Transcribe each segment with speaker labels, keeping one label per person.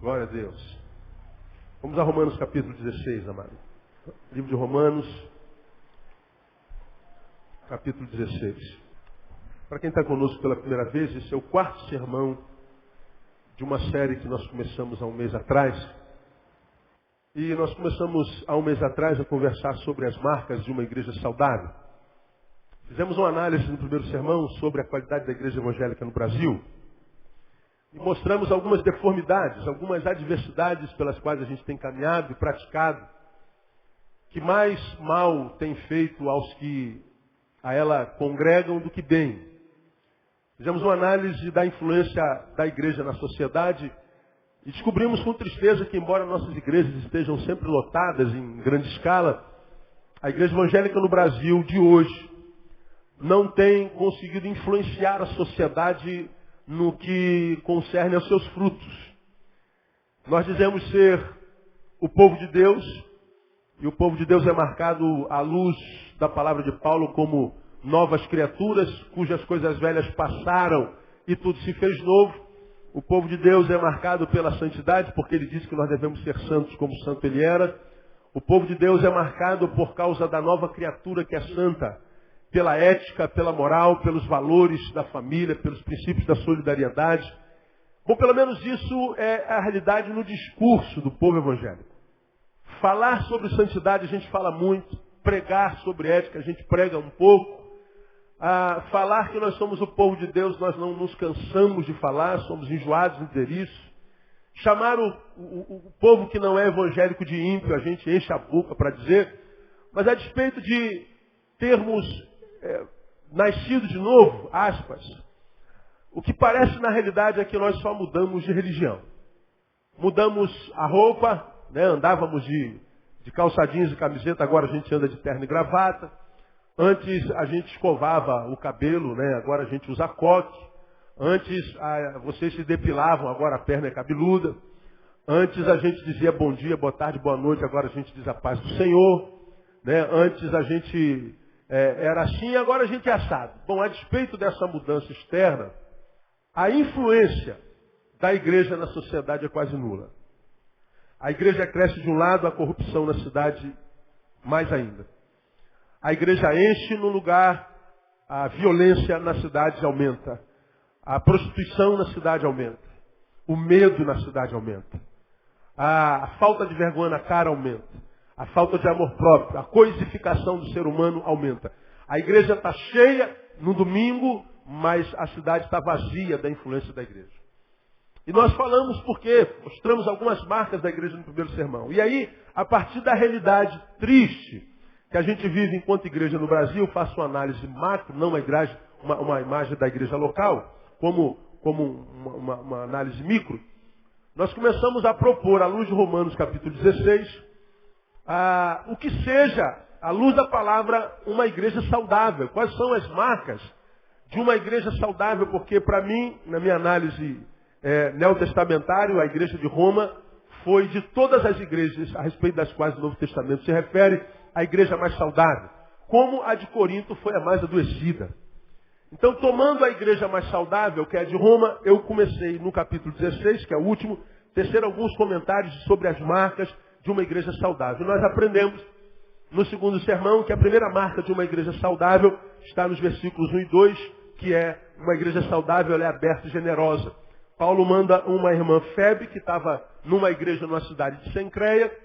Speaker 1: Glória a Deus. Vamos a Romanos capítulo 16, amado. Livro de Romanos, capítulo 16. Para quem está conosco pela primeira vez, esse é o quarto sermão de uma série que nós começamos há um mês atrás. E nós começamos há um mês atrás a conversar sobre as marcas de uma igreja saudável. Fizemos uma análise no primeiro sermão sobre a qualidade da igreja evangélica no Brasil. E mostramos algumas deformidades, algumas adversidades pelas quais a gente tem caminhado e praticado, que mais mal tem feito aos que a ela congregam do que bem. Fizemos uma análise da influência da igreja na sociedade e descobrimos com tristeza que, embora nossas igrejas estejam sempre lotadas em grande escala, a igreja evangélica no Brasil de hoje não tem conseguido influenciar a sociedade no que concerne aos seus frutos. Nós dizemos ser o povo de Deus, e o povo de Deus é marcado à luz da palavra de Paulo como novas criaturas, cujas coisas velhas passaram e tudo se fez novo. O povo de Deus é marcado pela santidade, porque ele disse que nós devemos ser santos como santo ele era. O povo de Deus é marcado por causa da nova criatura que é santa, pela ética, pela moral, pelos valores da família, pelos princípios da solidariedade. Bom, pelo menos isso é a realidade no discurso do povo evangélico. Falar sobre santidade a gente fala muito, pregar sobre ética a gente prega um pouco. Falar que nós somos o povo de Deus, nós não nos cansamos de falar, somos enjoados em dizer isso. Chamar o povo que não é evangélico de ímpio, a gente enche a boca para dizer, mas a despeito de termos nascido de novo, aspas, o que parece na realidade é que nós só mudamos de religião. Mudamos a roupa, né? Andávamos de calça jeans e camiseta, agora a gente anda de terno e gravata. Antes a gente escovava o cabelo, né? Agora a gente usa coque. Antes vocês se depilavam, agora a perna é cabeluda. Antes a gente dizia bom dia, boa tarde, boa noite, agora a gente diz a paz do Senhor. Né? Antes a gente era assim, agora a gente é assado. Bom, a despeito dessa mudança externa, a influência da igreja na sociedade é quase nula. A igreja cresce de um lado, a corrupção na cidade mais ainda. A igreja enche no lugar, a violência na cidade aumenta. A prostituição na cidade aumenta. O medo na cidade aumenta. A falta de vergonha na cara aumenta. A falta de amor próprio, a coisificação do ser humano aumenta. A igreja está cheia no domingo, mas a cidade está vazia da influência da igreja. E nós falamos porque mostramos algumas marcas da igreja no primeiro sermão. E aí, a partir da realidade triste que a gente vive enquanto igreja no Brasil, faço uma análise macro, não uma imagem da igreja local, como uma análise micro. Nós começamos a propor, à luz de Romanos capítulo 16, o que seja, à luz da palavra, uma igreja saudável. Quais são as marcas de uma igreja saudável? Porque para mim, na minha análise neotestamentária, a igreja de Roma foi de todas as igrejas a respeito das quais o Novo Testamento se refere, a igreja mais saudável. Como a de Corinto foi a mais adoecida. Então, tomando a igreja mais saudável, que é a de Roma, eu comecei no capítulo 16, que é o último, tecer alguns comentários sobre as marcas de uma igreja saudável. Nós aprendemos no segundo sermão que a primeira marca de uma igreja saudável está nos versículos 1 e 2, que é uma igreja saudável, ela é aberta e generosa. Paulo manda uma irmã Febe, que estava numa igreja numa cidade de Cencreia,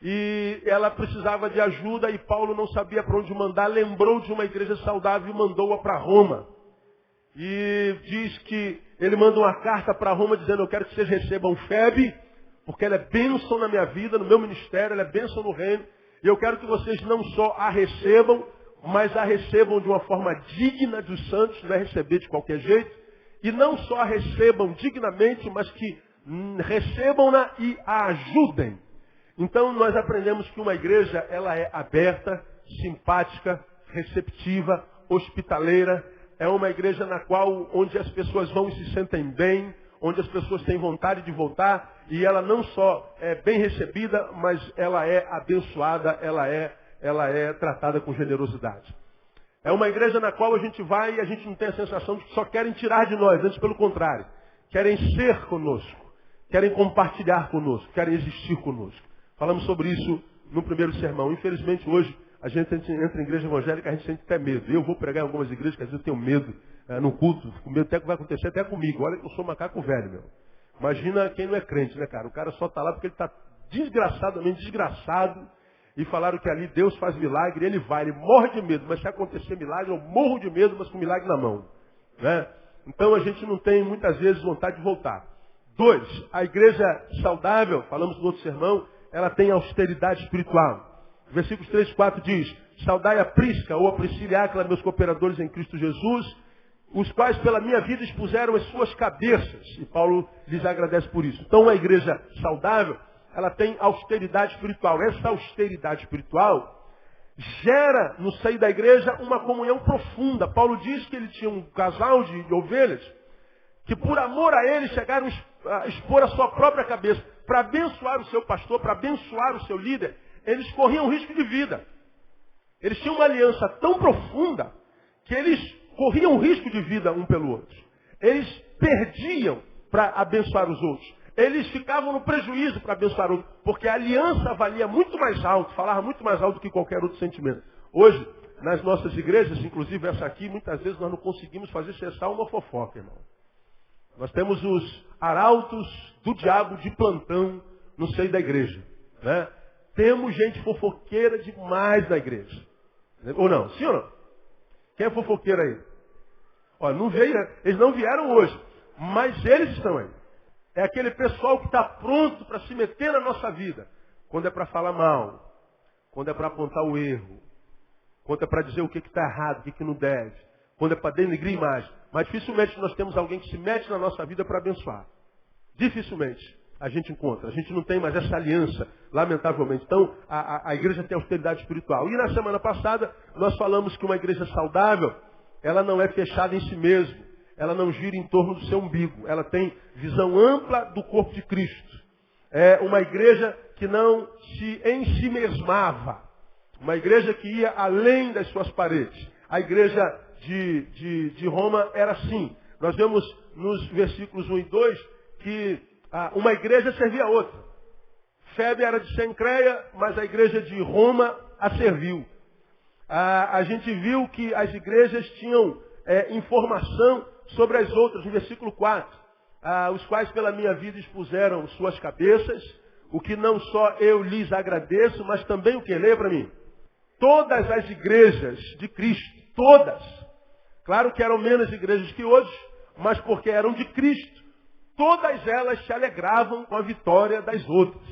Speaker 1: e ela precisava de ajuda e Paulo não sabia para onde mandar, lembrou de uma igreja saudável e mandou-a para Roma. E diz que ele manda uma carta para Roma dizendo: eu quero que vocês recebam Febe, porque ela é bênção na minha vida, no meu ministério, ela é bênção no reino. E eu quero que vocês não só a recebam, mas a recebam de uma forma digna dos santos, não é receber de qualquer jeito. E não só a recebam dignamente, mas que recebam-na e a ajudem. Então nós aprendemos que uma igreja, ela é aberta, simpática, receptiva, hospitaleira. É uma igreja na qual, onde as pessoas vão e se sentem bem, onde as pessoas têm vontade de voltar, e ela não só é bem recebida, mas ela é abençoada, ela é tratada com generosidade. É uma igreja na qual a gente vai e a gente não tem a sensação de que só querem tirar de nós, antes pelo contrário, querem ser conosco, querem compartilhar conosco, querem existir conosco. Falamos sobre isso no primeiro sermão. Infelizmente, hoje, a gente entra em igreja evangélica, a gente sente até medo. Eu vou pregar em algumas igrejas que às vezes eu tenho medo no culto, com medo até que vai acontecer até comigo. Olha que eu sou macaco velho, meu. Imagina quem não é crente, né, cara? O cara só está lá porque ele está desgraçadamente desgraçado e falaram que ali Deus faz milagre, ele vai, ele morre de medo, mas se acontecer milagre, eu morro de medo, mas com milagre na mão. Né? Então a gente não tem muitas vezes vontade de voltar. 2, a igreja saudável, falamos no outro sermão, ela tem austeridade espiritual. Versículos 3 e 4 diz, saudai a Prisca ou a Priscila e Áquila, meus cooperadores em Cristo Jesus, os quais pela minha vida expuseram as suas cabeças. E Paulo lhes agradece por isso. Então uma igreja saudável, ela tem austeridade espiritual. Essa austeridade espiritual gera no seio da igreja uma comunhão profunda. Paulo diz que ele tinha um casal de ovelhas que por amor a ele chegaram a expor a sua própria cabeça. Para abençoar o seu pastor, para abençoar o seu líder, eles corriam risco de vida. Eles tinham uma aliança tão profunda que eles corriam risco de vida um pelo outro. Eles perdiam para abençoar os outros. Eles ficavam no prejuízo para abençoar o outro, porque a aliança valia muito mais alto, falava muito mais alto do que qualquer outro sentimento. Hoje, nas nossas igrejas, inclusive essa aqui, muitas vezes nós não conseguimos fazer cessar uma fofoca, irmão. Nós temos os arautos do diabo de plantão no seio da igreja. Né? Temos gente fofoqueira demais na igreja. Ou não? Sim ou não? Quem é fofoqueiro aí? Ó, não veio, eles não vieram hoje, mas eles estão aí. É aquele pessoal que está pronto para se meter na nossa vida. Quando é para falar mal, quando é para apontar o erro, quando é para dizer o que está errado, o que não deve, quando é para denegrir imagem. Mas dificilmente nós temos alguém que se mete na nossa vida para abençoar. Dificilmente a gente encontra. A gente não tem mais essa aliança, lamentavelmente. Então, a igreja tem austeridade espiritual. E na semana passada, nós falamos que uma igreja saudável, ela não é fechada em si mesma. Ela não gira em torno do seu umbigo. Ela tem visão ampla do corpo de Cristo. É uma igreja que não se ensimesmava. Uma igreja que ia além das suas paredes. A igreja de Roma era assim. Nós vemos nos versículos 1 e 2 que uma igreja servia a outra. Febe era de Cencreia, mas a igreja de Roma a serviu. A gente viu que as igrejas tinham informação sobre as outras, no versículo 4. Os quais pela minha vida expuseram suas cabeças, o que não só eu lhes agradeço, mas também o que? Leia para mim. Todas as igrejas de Cristo, todas. Claro que eram menos igrejas que hoje, mas porque eram de Cristo, todas elas se alegravam com a vitória das outras.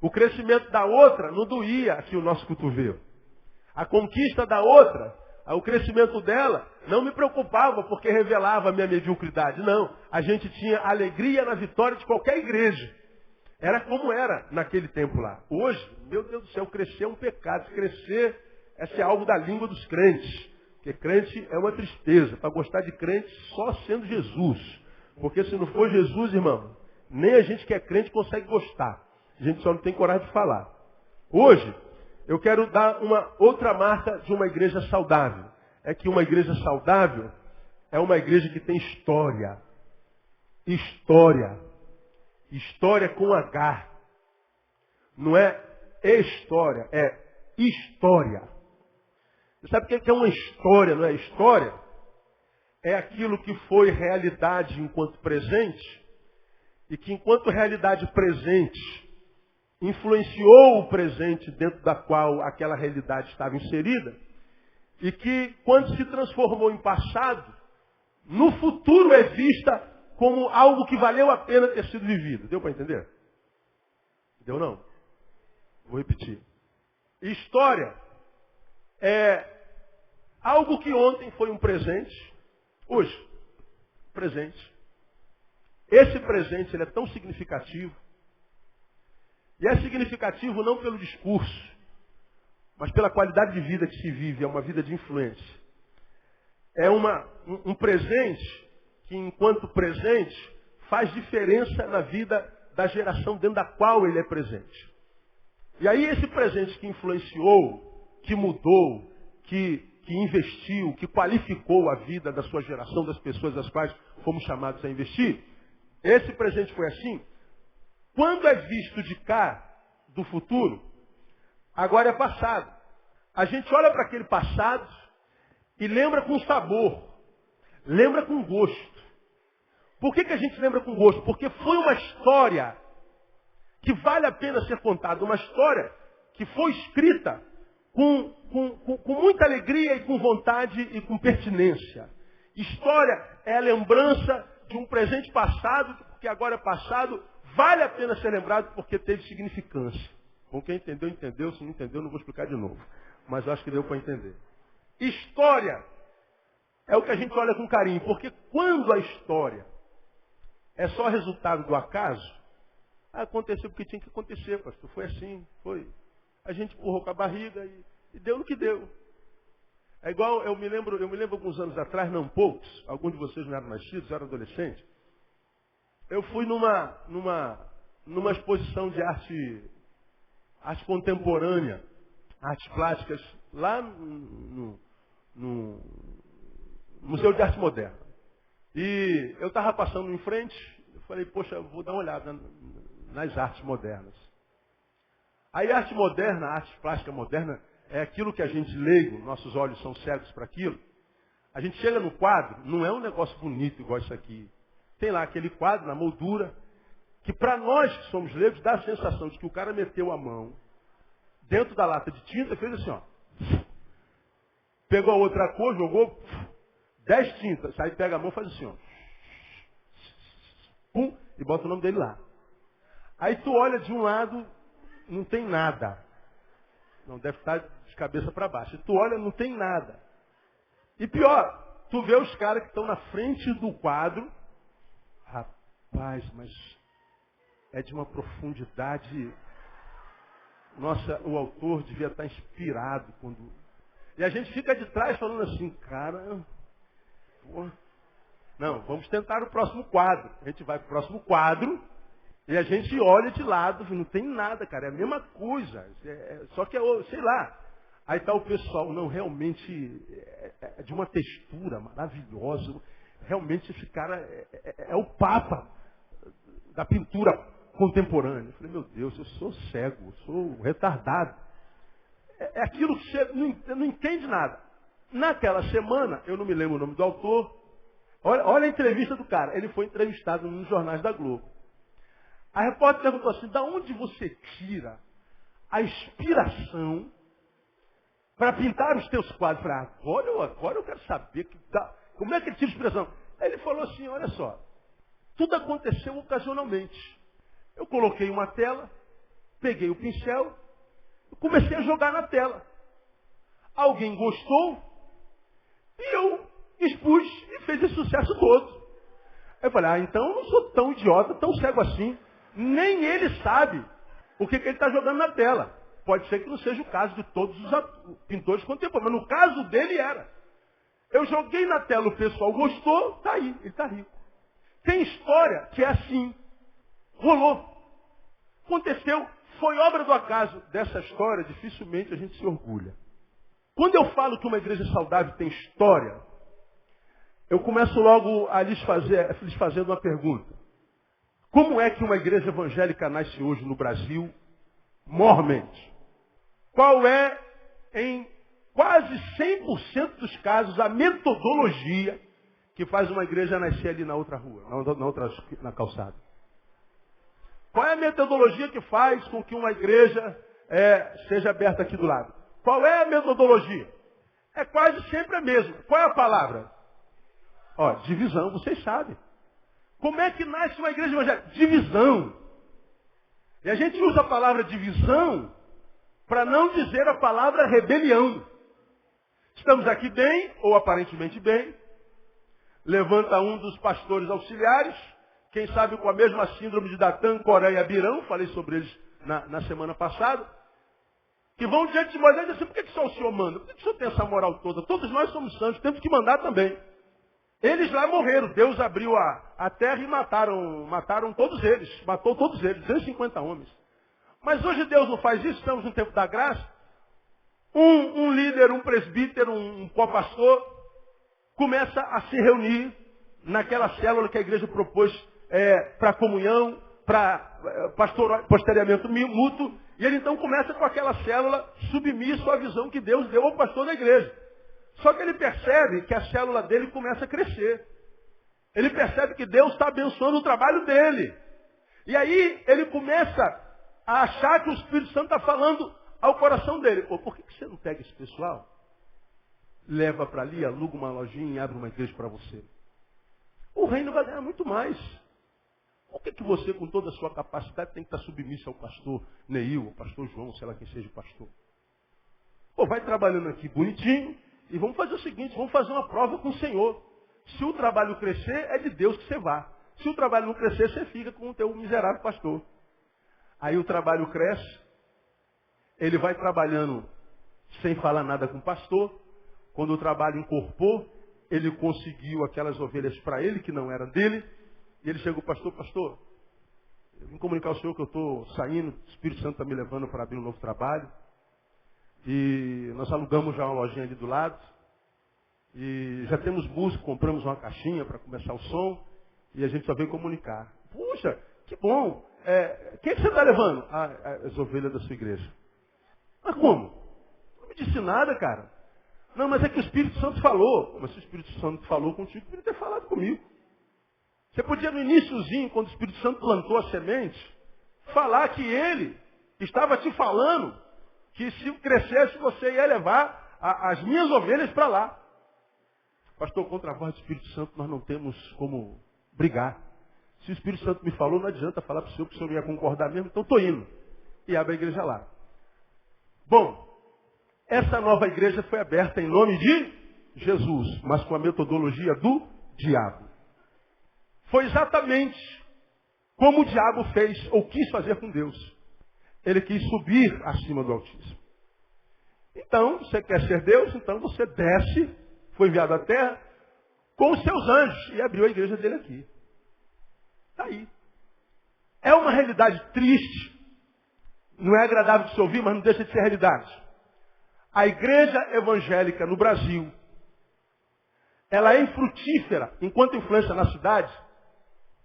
Speaker 1: O crescimento da outra não doía aqui o nosso cotovelo. A conquista da outra, o crescimento dela, não me preocupava porque revelava a minha mediocridade. Não, a gente tinha alegria na vitória de qualquer igreja. Era como era naquele tempo lá. Hoje, meu Deus do céu, crescer é um pecado. Crescer é ser algo da língua dos crentes. Porque crente é uma tristeza. Para gostar de crente, só sendo Jesus. Porque se não for Jesus, irmão, nem a gente que é crente consegue gostar. A gente só não tem coragem de falar. Hoje, eu quero dar uma outra marca de uma igreja saudável. É que uma igreja saudável é uma igreja que tem história. História. História com H. Não é história, é história. Você sabe o que é uma história, não é? História é aquilo que foi realidade enquanto presente e que enquanto realidade presente influenciou o presente dentro da qual aquela realidade estava inserida e que quando se transformou em passado, no futuro é vista como algo que valeu a pena ter sido vivido. Deu para entender? Deu não? Vou repetir. História é algo que ontem foi um presente, hoje, presente. Esse presente ele é tão significativo, e é significativo não pelo discurso, mas pela qualidade de vida que se vive, é uma vida de influência. É um presente que, enquanto presente, faz diferença na vida da geração dentro da qual ele é presente. E aí esse presente que influenciou, que mudou, que investiu, que qualificou a vida da sua geração, das pessoas das quais fomos chamados a investir, esse presente foi assim Quando é visto de cá, do futuro, agora é passado. A gente olha para aquele passado e lembra com sabor, lembra com gosto. Por que a gente lembra com gosto? Porque foi uma história que vale a pena ser contada, uma história que foi escrita com muita alegria e com vontade e com pertinência. História é a lembrança de um presente passado, que agora é passado, vale a pena ser lembrado porque teve significância. Bom, quem entendeu, entendeu. Se não entendeu, não vou explicar de novo. Mas eu acho que deu para entender. História é o que a gente olha com carinho, porque quando a história é só resultado do acaso, aconteceu porque tinha que acontecer, pastor. Foi assim, foi. A gente empurrou com a barriga e deu no que deu. É igual, eu me lembro alguns anos atrás, não poucos, alguns de vocês não eram nascidos, eu era adolescente. Eu fui numa exposição de arte contemporânea, artes plásticas, lá no Museu de Arte Moderna. E eu estava passando em frente, eu falei, poxa, eu vou dar uma olhada nas artes modernas. Aí a arte moderna, a arte plástica moderna, é aquilo que a gente leigo, nossos olhos são cegos para aquilo. A gente chega no quadro, não é um negócio bonito igual isso aqui. Tem lá aquele quadro na moldura, que para nós que somos leigos, dá a sensação de que o cara meteu a mão dentro da lata de tinta e fez assim, ó. Pegou a outra cor, jogou 10 tintas. Aí pega a mão e faz assim, ó. Pum, e bota o nome dele lá. Aí tu olha de um lado, não tem nada. Não deve estar de cabeça para baixo. E tu olha, não tem nada. E pior, tu vê os caras que estão na frente do quadro. Rapaz, mas é de uma profundidade. Nossa, o autor devia estar inspirado quando. E a gente fica de trás falando assim, cara. Porra. Não, vamos tentar o próximo quadro. A gente vai para o próximo quadro e a gente olha de lado, não tem nada, cara, é a mesma coisa. Só que é, sei lá. Aí está o pessoal, não, realmente é de uma textura maravilhosa. Realmente esse cara é o papa da pintura contemporânea. Eu falei, meu Deus, eu sou cego, eu sou retardado. É aquilo que você não entende nada. Naquela semana, eu não me lembro o nome do autor, olha a entrevista do cara. Ele foi entrevistado nos jornais da Globo. A repórter perguntou assim, da onde você tira a inspiração para pintar os teus quadros? Eu falei, agora eu quero saber como é que ele tira a inspiração. Aí ele falou assim, olha só, tudo aconteceu ocasionalmente. Eu coloquei uma tela, peguei o pincel e comecei a jogar na tela. Alguém gostou e eu expus e fez esse sucesso todo. Eu falei, então eu não sou tão idiota, tão cego assim. Nem ele sabe o que ele está jogando na tela. Pode ser que não seja o caso de todos os pintores contemporâneos, mas no caso dele era. Eu joguei na tela, o pessoal gostou, está aí, ele está rico. Tem história que é assim. Rolou. Aconteceu. Foi obra do acaso. Dessa história, dificilmente a gente se orgulha. Quando eu falo que uma igreja saudável tem história, eu começo logo a lhes fazendo uma pergunta. Como é que uma igreja evangélica nasce hoje no Brasil, mormente? Qual é, em quase 100% dos casos, a metodologia que faz uma igreja nascer ali na outra rua, na calçada? Qual é a metodologia que faz com que uma igreja seja aberta aqui do lado? Qual é a metodologia? É quase sempre a mesma. Qual é a palavra? Ó, divisão, vocês sabem. Como é que nasce uma igreja evangélica? Divisão. E a gente usa a palavra divisão para não dizer a palavra rebelião. Estamos aqui bem, ou aparentemente bem. Levanta um dos pastores auxiliares, quem sabe com a mesma síndrome de Datã, Coré e Abirão, falei sobre eles na semana passada, que vão diante de Moisés e dizem assim, por que só o senhor manda? Por que o senhor tem essa moral toda? Todos nós somos santos, temos que mandar também. Eles lá morreram, Deus abriu a terra e mataram todos eles, matou todos eles, 250 homens. Mas hoje Deus não faz isso, estamos no tempo da graça. Um líder, um presbítero, um co-pastor, começa a se reunir naquela célula que a igreja propôs para comunhão, para pastoreamento mútuo, e ele então começa com aquela célula submisso à visão que Deus deu ao pastor da igreja. Só que ele percebe que a célula dele começa a crescer. Ele percebe que Deus está abençoando o trabalho dele. E aí ele começa a achar que o Espírito Santo está falando ao coração dele. Pô, por que você não pega esse pessoal? Leva para ali, aluga uma lojinha e abre uma igreja para você. O reino vai ganhar muito mais. Por que você, com toda a sua capacidade, tem que estar submisso ao pastor Neil, ao pastor João, sei lá quem seja o pastor? Pô, vai trabalhando aqui bonitinho e vamos fazer o seguinte, vamos fazer uma prova com o Senhor. Se o trabalho crescer, é de Deus que você vá. Se o trabalho não crescer, você fica com o teu miserável pastor. Aí o trabalho cresce, ele vai trabalhando sem falar nada com o pastor. Quando o trabalho encorpou, ele conseguiu aquelas ovelhas para ele, que não eram dele. E ele chegou, pastor, eu vim comunicar ao senhor que eu estou saindo, o Espírito Santo está me levando para abrir um novo trabalho. E nós alugamos já uma lojinha ali do lado. E já temos música, compramos uma caixinha para começar o som. E a gente só veio comunicar. Puxa, que bom. Quem é que você está levando? As ovelhas da sua igreja. Mas como? Não me disse nada, cara. Não, mas é que o Espírito Santo falou. Mas se o Espírito Santo falou contigo, podia ter falado comigo. Você podia no iniciozinho, quando o Espírito Santo plantou a semente, falar que ele estava te falando que se crescesse você ia levar as minhas ovelhas para lá. Pastor, contra a voz do Espírito Santo nós não temos como brigar. Se o Espírito Santo me falou, não adianta falar para o senhor que o senhor não ia concordar mesmo, então estou indo. E abre a igreja lá. Bom, essa nova igreja foi aberta em nome de Jesus, mas com a metodologia do diabo. Foi exatamente como o diabo fez, ou quis fazer com Deus. Ele quis subir acima do Altíssimo. Então, você quer ser Deus? Então você desce, foi enviado à terra, com os seus anjos, e abriu a igreja dele aqui. Está aí. É uma realidade triste, não é agradável de se ouvir, mas não deixa de ser realidade. A igreja evangélica no Brasil, ela é infrutífera enquanto influência na cidade,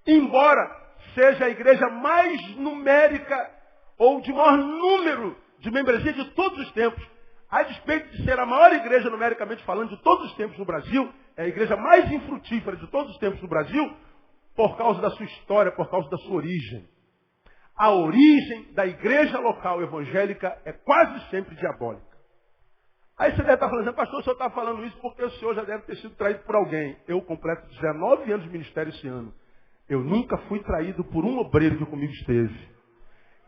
Speaker 1: embora seja a igreja mais numérica ou de maior número de membresia de todos os tempos. A despeito de ser a maior igreja numericamente falando de todos os tempos no Brasil, é a igreja mais infrutífera de todos os tempos no Brasil, por causa da sua história, por causa da sua origem. A origem da igreja local evangélica é quase sempre diabólica. Aí você deve estar falando, pastor, o senhor está falando isso porque o senhor já deve ter sido traído por alguém. Eu completo 19 anos de ministério esse ano. Eu nunca fui traído por um obreiro que comigo esteve.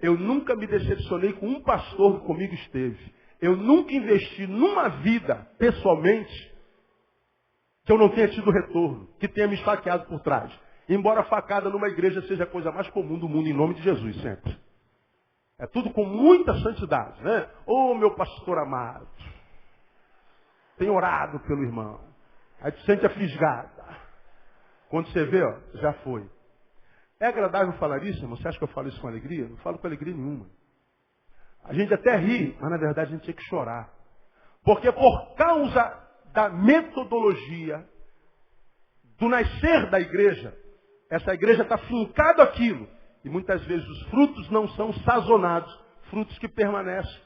Speaker 1: Eu nunca me decepcionei com um pastor que comigo esteve. Eu nunca investi numa vida, pessoalmente, que eu não tenha tido retorno, que tenha me esfaqueado por trás. Embora a facada numa igreja seja a coisa mais comum do mundo, em nome de Jesus, sempre. É tudo com muita santidade, né? Ô, meu pastor amado, tem orado pelo irmão. Aí tu sente a fisgada. Quando você vê, ó, já foi. É agradável falar isso, irmão? Você acha que eu falo isso com alegria? Não falo com alegria nenhuma. A gente até ri, mas na verdade a gente tinha que chorar. Porque por causa da metodologia do nascer da igreja, essa igreja está fincada aquilo. E muitas vezes os frutos não são sazonados, frutos que permanecem.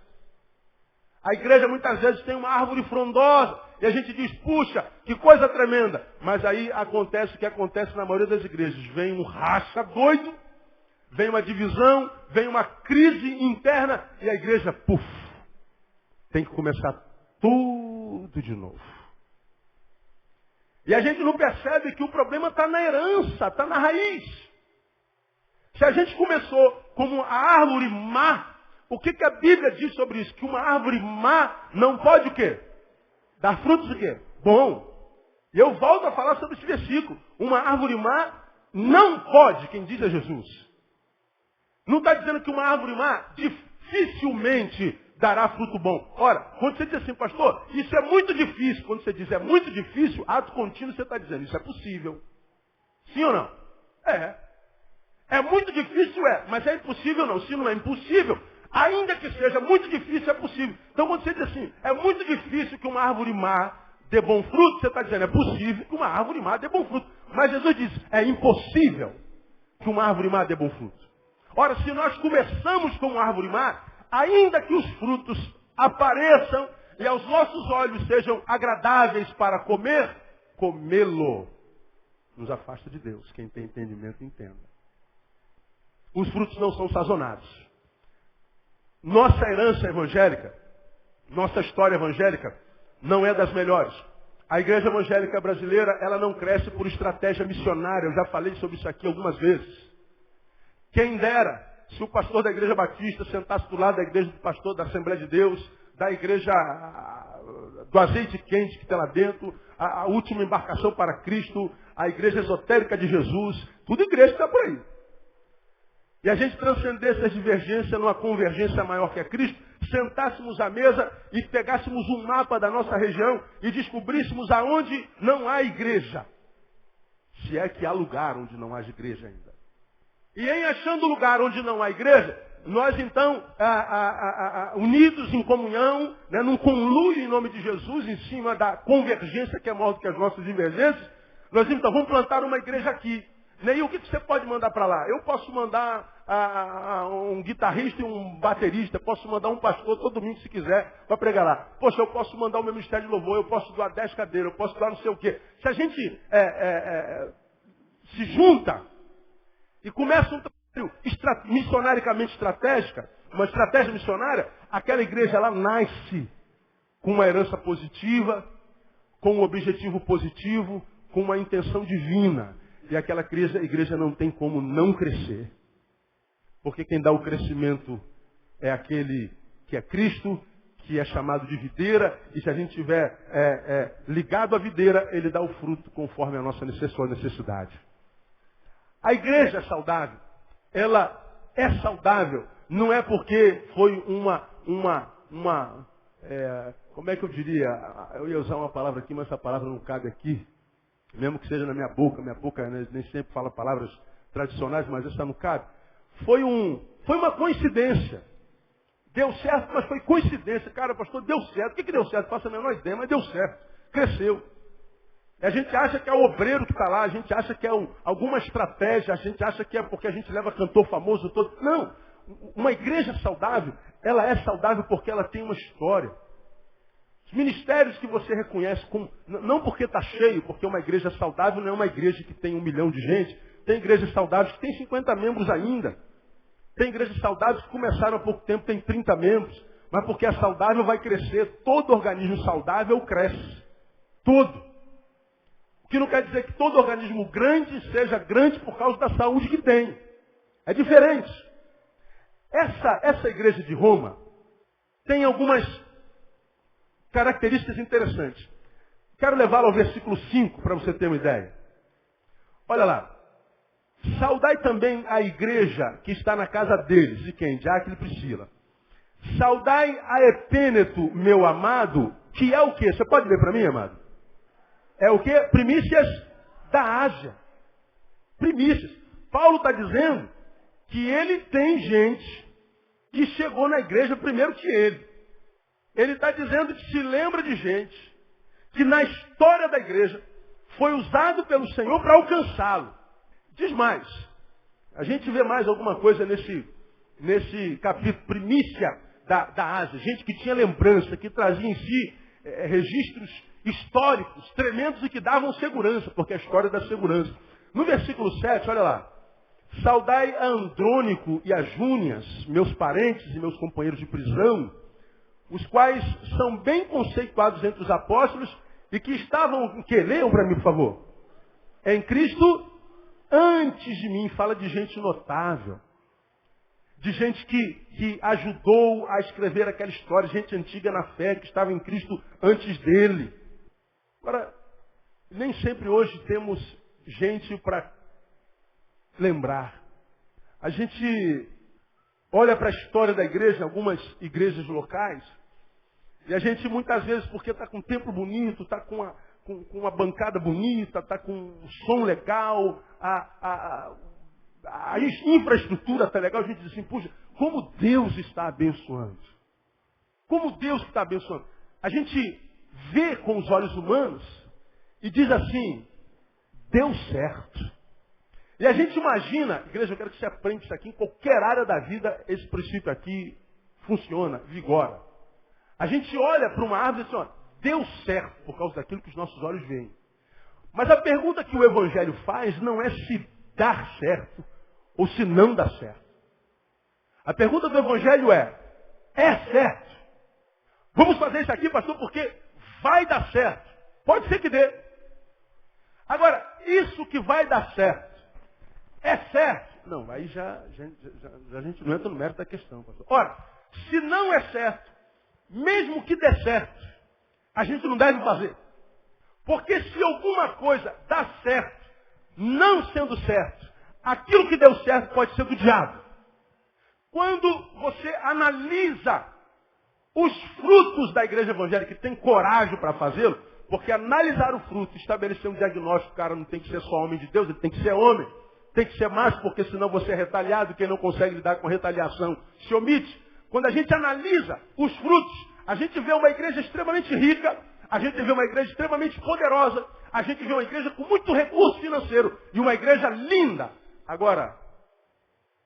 Speaker 1: A igreja muitas vezes tem uma árvore frondosa e a gente diz, puxa, que coisa tremenda. Mas aí acontece o que acontece na maioria das igrejas. Vem um racha doido, vem uma divisão, vem uma crise interna e a igreja, puf, tem que começar tudo de novo. E a gente não percebe que o problema está na herança, está na raiz. Se a gente começou como a árvore má, o que a Bíblia diz sobre isso? Que uma árvore má não pode o quê? Dar frutos o quê? Bom. E eu volto a falar sobre esse versículo. Uma árvore má não pode, quem diz é Jesus. Não está dizendo que uma árvore má dificilmente dará fruto bom. Ora, quando você diz assim, pastor, isso é muito difícil. Quando você diz é muito difícil, ato contínuo você está dizendo, isso é possível. Sim ou não? É. É muito difícil, mas é impossível não. Se não é impossível, ainda que seja muito difícil, é possível. Então quando você diz assim, é muito difícil que uma árvore má dê bom fruto, você está dizendo, é possível que uma árvore má dê bom fruto. Mas Jesus diz, é impossível que uma árvore má dê bom fruto. Ora, se nós começamos como árvore má, ainda que os frutos apareçam e aos nossos olhos sejam agradáveis para comer, comê-lo nos afasta de Deus. Quem tem entendimento, entenda. Os frutos não são sazonados. Nossa herança evangélica, nossa história evangélica, não é das melhores. A igreja evangélica brasileira, ela não cresce por estratégia missionária. Eu já falei sobre isso aqui algumas vezes. Quem dera se o pastor da igreja batista sentasse do lado da igreja do pastor da Assembleia de Deus, da igreja do azeite quente que está lá dentro, a última embarcação para Cristo, a igreja esotérica de Jesus, tudo igreja que está por aí. E a gente transcendesse as divergências numa convergência maior que a Cristo, sentássemos à mesa e pegássemos um mapa da nossa região e descobríssemos aonde não há igreja. Se é que há lugar onde não haja igreja ainda. E em achando lugar onde não há igreja, nós então, unidos em comunhão, né, num conluio em nome de Jesus, em cima da convergência que é maior do que as nossas divergências, nós então vamos plantar uma igreja aqui. E o que você pode mandar para lá? Eu posso mandar um guitarrista e um baterista, posso mandar um pastor todo domingo se quiser para pregar lá. Poxa, eu posso mandar o meu ministério de louvor, eu posso doar 10 cadeiras, eu posso doar não sei o quê. Se a gente se junta e começa um trabalho missionaricamente estratégica, uma estratégia missionária, aquela igreja lá nasce com uma herança positiva, com um objetivo positivo, com uma intenção divina. E aquela igreja não tem como não crescer. Porque quem dá o crescimento é aquele que é Cristo, que é chamado de videira, e se a gente estiver ligado à videira, ele dá o fruto conforme a nossa necessidade. A igreja é saudável. Ela é saudável. Não é porque foi como é que eu diria? Eu ia usar uma palavra aqui, mas essa palavra não cabe aqui. Mesmo que seja na minha boca nem sempre fala palavras tradicionais, mas essa não cabe. Foi uma coincidência. Deu certo, mas foi coincidência. Cara, pastor, deu certo. O que deu certo? Faço a menor ideia, mas deu certo. Cresceu. E a gente acha que é o obreiro que está lá, a gente acha que é alguma estratégia, a gente acha que é porque a gente leva cantor famoso todo. Não. Uma igreja saudável, ela é saudável porque ela tem uma história. Os ministérios que você reconhece, não porque está cheio, porque uma igreja saudável não é uma igreja que tem 1 milhão de gente. Tem igrejas saudáveis que tem 50 membros ainda. Tem igrejas saudáveis que começaram há pouco tempo, tem 30 membros. Mas porque é saudável vai crescer. Todo organismo saudável cresce. Todo. O que não quer dizer que todo organismo grande seja grande por causa da saúde que tem. É diferente. Essa igreja de Roma tem algumas características interessantes. Quero levá-lo ao versículo 5 para você ter uma ideia. Olha lá. Saudai também a igreja que está na casa deles. De quem? De Áquila e Priscila. Saudai a Epêneto, meu amado, que é o quê? Você pode ler para mim, amado? É o quê? Primícias da Ásia. Primícias. Paulo está dizendo que ele tem gente que chegou na igreja primeiro que ele. Ele está dizendo que se lembra de gente que na história da igreja foi usado pelo Senhor para alcançá-lo. Diz mais. A gente vê mais alguma coisa nesse capítulo, primícia da Ásia. Gente que tinha lembrança, que trazia em si registros históricos tremendos e que davam segurança, porque a história da segurança. No versículo 7, olha lá. Saudai a Andrônico e a Júnias, meus parentes e meus companheiros de prisão, os quais são bem conceituados entre os apóstolos e que estavam, o quê? Leiam para mim, por favor. Em Cristo, antes de mim. Fala de gente notável. De gente que ajudou a escrever aquela história. Gente antiga na fé, que estava em Cristo antes dele. Agora, nem sempre hoje temos gente para lembrar. A gente olha para a história da igreja, algumas igrejas locais, e a gente muitas vezes, porque está com um templo bonito, está com uma bancada bonita, está com um som legal, a infraestrutura está legal, a gente diz assim, puxa, como Deus está abençoando. Como Deus está abençoando. A gente vê com os olhos humanos e diz assim, deu certo. E a gente imagina, igreja, eu quero que você aprenda isso aqui, em qualquer área da vida, esse princípio aqui funciona, vigora. A gente olha para uma árvore e diz assim, ó, deu certo por causa daquilo que os nossos olhos veem. Mas a pergunta que o Evangelho faz não é se dá certo ou se não dá certo. A pergunta do Evangelho é certo? Vamos fazer isso aqui, pastor, porque vai dar certo. Pode ser que dê. Agora, isso que vai dar certo, é certo? Não, aí já a gente não entra no mérito da questão, pastor. Ora, se não é certo, mesmo que dê certo, a gente não deve fazer. Porque se alguma coisa dá certo, não sendo certo, aquilo que deu certo pode ser do diabo. Quando você analisa os frutos da igreja evangélica, que tem coragem para fazê-lo, porque analisar o fruto, estabelecer um diagnóstico, o cara não tem que ser só homem de Deus, ele tem que ser homem. Tem que ser macho, porque senão você é retaliado, quem não consegue lidar com retaliação se omite. Quando a gente analisa os frutos, a gente vê uma igreja extremamente rica, a gente vê uma igreja extremamente poderosa, a gente vê uma igreja com muito recurso financeiro e uma igreja linda. Agora,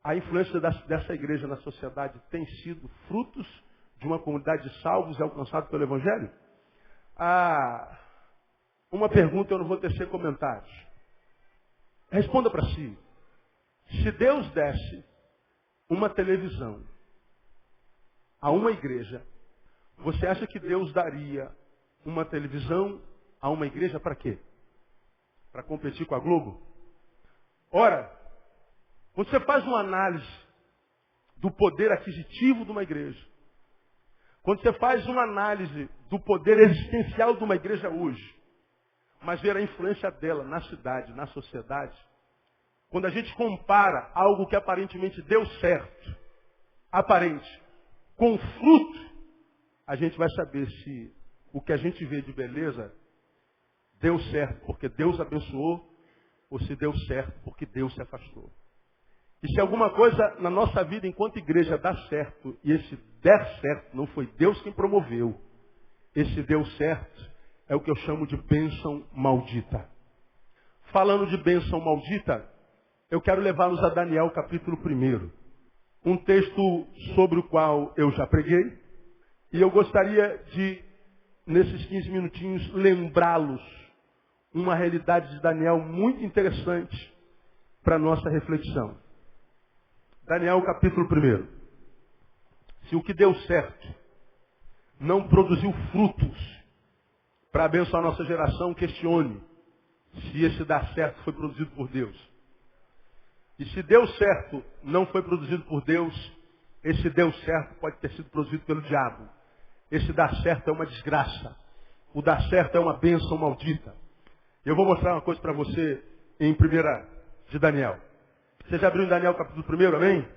Speaker 1: a influência dessa igreja na sociedade tem sido frutos de uma comunidade de salvos e alcançados pelo Evangelho? Uma pergunta, eu não vou tecer comentários. Responda para si. Se Deus desse uma televisão a uma igreja, você acha que Deus daria uma televisão a uma igreja para quê? Para competir com a Globo? Ora, quando você faz uma análise do poder aquisitivo de uma igreja, quando você faz uma análise do poder existencial de uma igreja hoje, mas ver a influência dela na cidade, na sociedade, quando a gente compara algo que aparentemente deu certo, aparente, com fruto, a gente vai saber se o que a gente vê de beleza deu certo porque Deus abençoou, ou se deu certo porque Deus se afastou. E se alguma coisa na nossa vida enquanto igreja dá certo, e esse der certo não foi Deus quem promoveu, esse deu certo é o que eu chamo de bênção maldita. Falando de bênção maldita, eu quero levá-los a Daniel capítulo 1. Um texto sobre o qual eu já preguei, e eu gostaria de, nesses 15 minutinhos, lembrá-los uma realidade de Daniel muito interessante para a nossa reflexão. Daniel capítulo 1. Se o que deu certo não produziu frutos para abençoar a nossa geração, questione se esse dar certo foi produzido por Deus. E se deu certo não foi produzido por Deus, esse deu certo pode ter sido produzido pelo diabo. Esse dar certo é uma desgraça. O dar certo é uma bênção maldita. Eu vou mostrar uma coisa para você em 1 de Daniel. Você já abriu em Daniel capítulo 1, amém?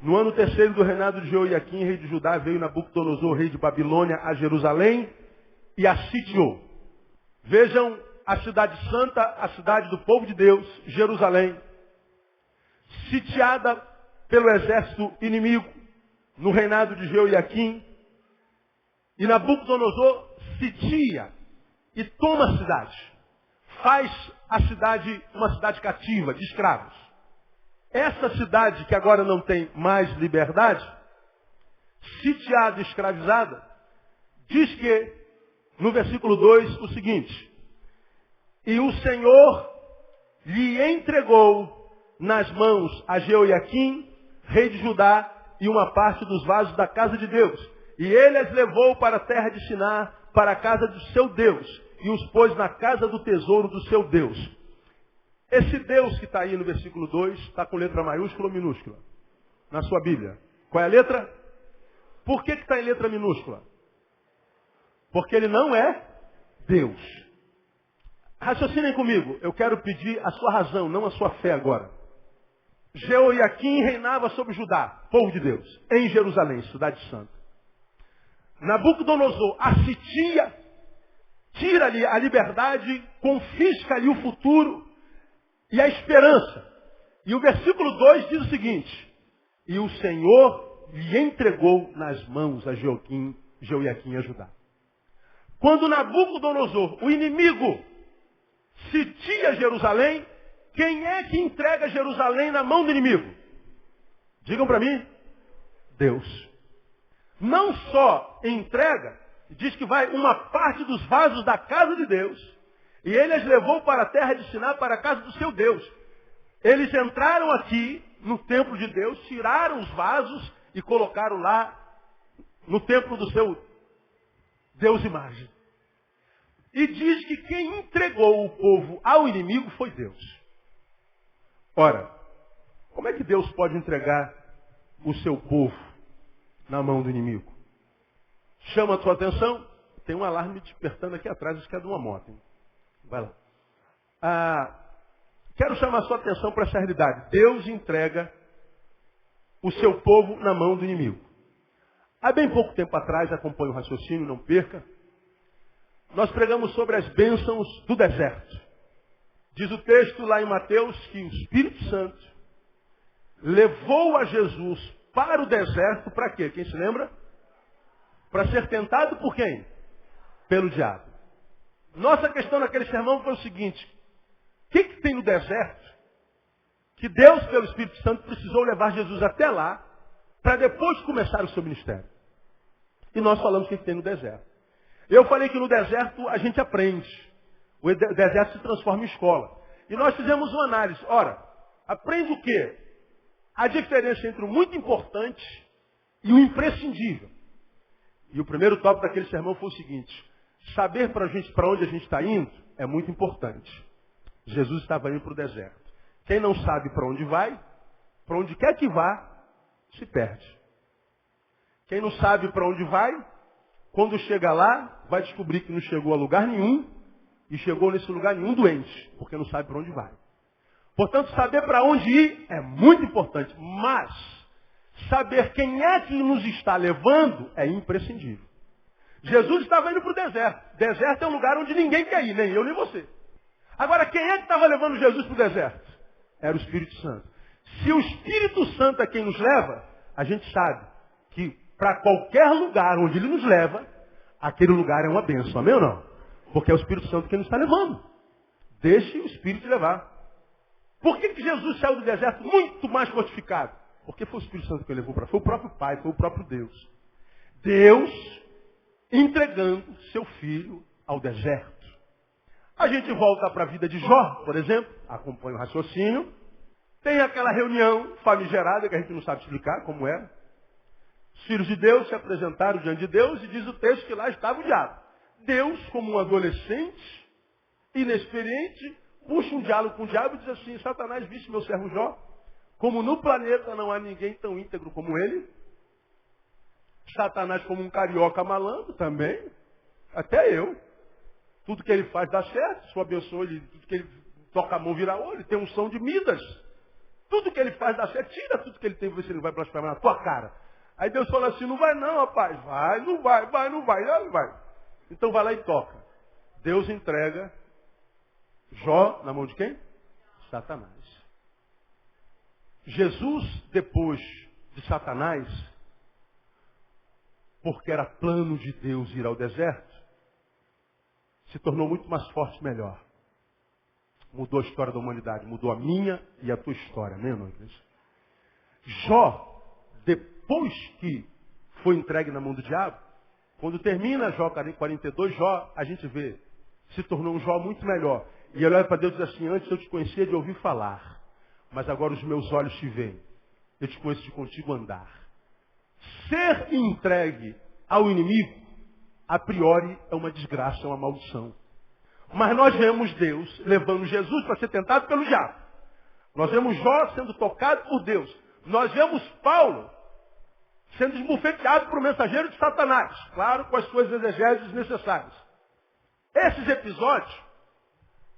Speaker 1: No ano 3º do reinado de Jeoiaquim, rei de Judá, veio Nabucodonosor, rei de Babilônia, a Jerusalém e a sitiou. Vejam a cidade santa, a cidade do povo de Deus, Jerusalém, sitiada pelo exército inimigo no reinado de Jeoiaquim. E Nabucodonosor sitia e toma a cidade. Faz a cidade uma cidade cativa, de escravos. Essa cidade, que agora não tem mais liberdade, sitiada e escravizada, diz que, no versículo 2, o seguinte: e o Senhor lhe entregou nas mãos a Jeoiaquim, rei de Judá, e uma parte dos vasos da casa de Deus. E ele as levou para a terra de Siná, para a casa do seu Deus, e os pôs na casa do tesouro do seu Deus. Esse Deus que está aí no versículo 2, está com letra maiúscula ou minúscula? Na sua Bíblia. Qual é a letra? Por que está em letra minúscula? Porque ele não é Deus. Raciocinem comigo. Eu quero pedir a sua razão, não a sua fé agora. Jeoiaquim reinava sobre Judá, povo de Deus, em Jerusalém, cidade santa. Nabucodonosor assitia, tira-lhe a liberdade, confisca-lhe o futuro e a esperança. E o versículo 2 diz o seguinte: e o Senhor lhe entregou nas mãos a Jeoiaquim e a Judá. Quando Nabucodonosor, o inimigo, sitia Jerusalém, Quem é que entrega Jerusalém na mão do inimigo? Digam para mim. Deus. Não só entrega, diz que vai uma parte dos vasos da casa de Deus. E ele as levou para a terra de Siná, para a casa do seu Deus. Eles entraram aqui no templo de Deus, tiraram os vasos e colocaram lá no templo do seu Deus imagem. E diz que quem entregou o povo ao inimigo foi Deus. Ora, como é que Deus pode entregar o seu povo na mão do inimigo? Chama a sua atenção? Tem um alarme despertando aqui atrás, acho que é de uma moto. Hein? Vai lá. Quero chamar a sua atenção para essa realidade. Deus entrega o seu povo na mão do inimigo. Há bem pouco tempo atrás, acompanhe o raciocínio, não perca, nós pregamos sobre as bênçãos do deserto. Diz o texto lá em Mateus que o Espírito Santo levou a Jesus para o deserto, para quê? Quem se lembra? Para ser tentado por quem? Pelo diabo. Nossa questão naquele sermão foi o seguinte: o que tem no deserto que Deus, pelo Espírito Santo, precisou levar Jesus até lá para depois começar o seu ministério? E nós falamos o que tem no deserto. Eu falei que no deserto a gente aprende. O deserto se transforma em escola. E nós fizemos uma análise. Ora, aprende o quê? A diferença entre o muito importante e o imprescindível. E o primeiro tópico daquele sermão foi o seguinte: saber para onde a gente está indo é muito importante. Jesus estava indo para o deserto. Quem não sabe para onde vai, para onde quer que vá, se perde. Quem não sabe para onde vai, quando chega lá, vai descobrir que não chegou a lugar nenhum e chegou nesse lugar nenhum doente, porque não sabe para onde vai. Portanto, saber para onde ir é muito importante, mas saber quem é que nos está levando é imprescindível. Jesus estava indo para o deserto. Deserto é um lugar onde ninguém quer ir, nem eu nem você. Agora, quem é que estava levando Jesus para o deserto? Era o Espírito Santo. Se o Espírito Santo é quem nos leva, a gente sabe que para qualquer lugar onde ele nos leva, aquele lugar é uma bênção. Amém ou não? Porque é o Espírito Santo quem nos está levando. Deixe o Espírito levar. Por que Jesus saiu do deserto muito mais fortificado? Porque foi o Espírito Santo que ele levou para lá. Foi o próprio Pai, foi o próprio Deus. Deus entregando seu filho ao deserto. A gente volta para a vida de Jó, por exemplo, acompanha o raciocínio. Tem aquela reunião famigerada que a gente não sabe explicar como era. Os filhos de Deus se apresentaram diante de Deus e diz o texto que lá estava o diabo. Deus, como um adolescente, inexperiente, puxa um diálogo com o diabo e diz assim: Satanás, viste meu servo Jó? Como no planeta não há ninguém tão íntegro como ele. Satanás como um carioca malandro também. Até eu. Tudo que ele faz dá certo. Se eu abençoo ele, tudo que ele toca a mão vira olho. Ele tem unção de Midas. Tudo que ele faz dá certo. Tira tudo que ele tem, ver se ele vai blasfemar na tua cara. Aí Deus fala assim: não vai não, rapaz. Vai, não vai, vai, não vai, não vai. Então vai lá e toca. Deus entrega Jó na mão de quem? Satanás. Jesus, depois de Satanás, porque era plano de Deus ir ao deserto, se tornou muito mais forte e melhor. Mudou a história da humanidade, mudou a minha e a tua história, né, irmão? Jó, depois que foi entregue na mão do diabo, quando termina Jó 42, Jó, a gente vê, se tornou um Jó muito melhor. E ele olha para Deus e diz assim: antes eu te conhecia de ouvir falar, mas agora os meus olhos te veem. Eu te conheço de contigo andar. Ser entregue ao inimigo, a priori, é uma desgraça, é uma maldição. Mas nós vemos Deus levando Jesus para ser tentado pelo diabo. Nós vemos Jó sendo tocado por Deus. Nós vemos Paulo sendo esbofeteado por um mensageiro de Satanás. Claro, com as suas exegéses necessárias. Esses episódios,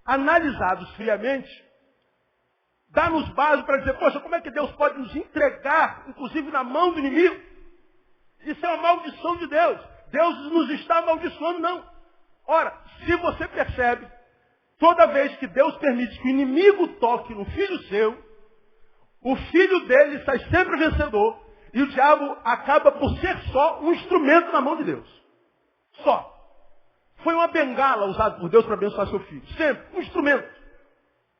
Speaker 1: analisados friamente, dá-nos base para dizer: poxa, como é que Deus pode nos entregar, inclusive na mão do inimigo? Isso é uma maldição de Deus. Deus nos está amaldiçoando, não. Ora, se você percebe, toda vez que Deus permite que o inimigo toque no filho seu, o filho dele sai sempre vencedor. E o diabo acaba por ser só um instrumento na mão de Deus. Só. Foi uma bengala usada por Deus para abençoar seu filho. Sempre. Um instrumento.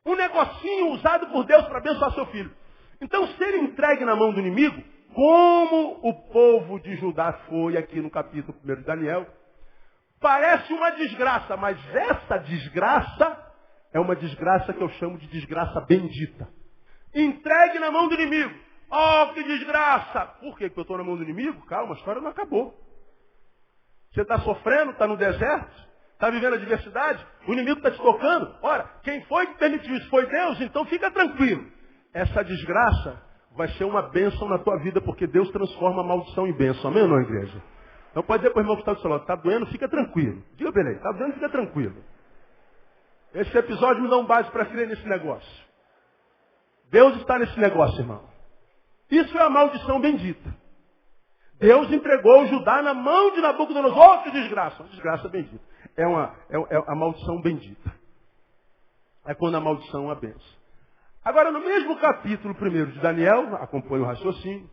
Speaker 1: Um negocinho usado por Deus para abençoar seu filho. Então, ser entregue na mão do inimigo, como o povo de Judá foi aqui no capítulo 1 de Daniel, parece uma desgraça, mas essa desgraça é uma desgraça que eu chamo de desgraça bendita. Entregue na mão do inimigo. Oh, que desgraça! Por quê? Porque eu estou na mão do inimigo? Calma, a história não acabou. Você está sofrendo, está no deserto, está vivendo a adversidade, o inimigo está te tocando. Ora, quem foi que permitiu isso? Foi Deus, então fica tranquilo. Essa desgraça vai ser uma bênção na tua vida, porque Deus transforma a maldição em bênção. Amém ou não, igreja? Então pode dizer para o irmão que está do seu lado, está doendo, fica tranquilo. Diga para ele, está doendo, fica tranquilo. Esse episódio me dá um base para crer nesse negócio. Deus está nesse negócio, irmão. Isso é a maldição bendita. Deus entregou Judá na mão de Nabucodonosor. Oh, que desgraça! Uma desgraça bendita. É a maldição bendita. É quando a maldição é uma bênção. Agora, no mesmo capítulo 1 de Daniel, acompanha o raciocínio,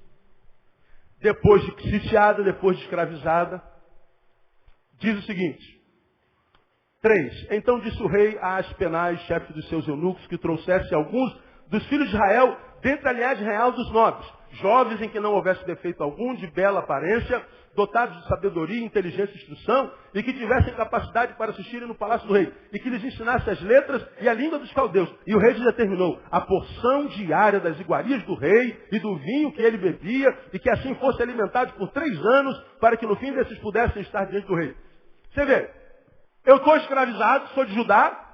Speaker 1: depois de sitiada, depois de escravizada, diz o seguinte, 3. Então disse o rei a Aspenaz, chefe dos seus eunucos, que trouxesse alguns dos filhos de Israel, dentre a linhagem real dos nobres, jovens em que não houvesse defeito algum, de bela aparência, dotados de sabedoria, inteligência e instrução, e que tivessem capacidade para assistirem no palácio do rei, e que lhes ensinasse as letras e a língua dos caldeus. E o rei lhes determinou a porção diária das iguarias do rei e do vinho que ele bebia, e que assim fossem alimentados por 3 anos, para que no fim desses pudessem estar diante do rei. Você vê, eu estou escravizado, sou de Judá.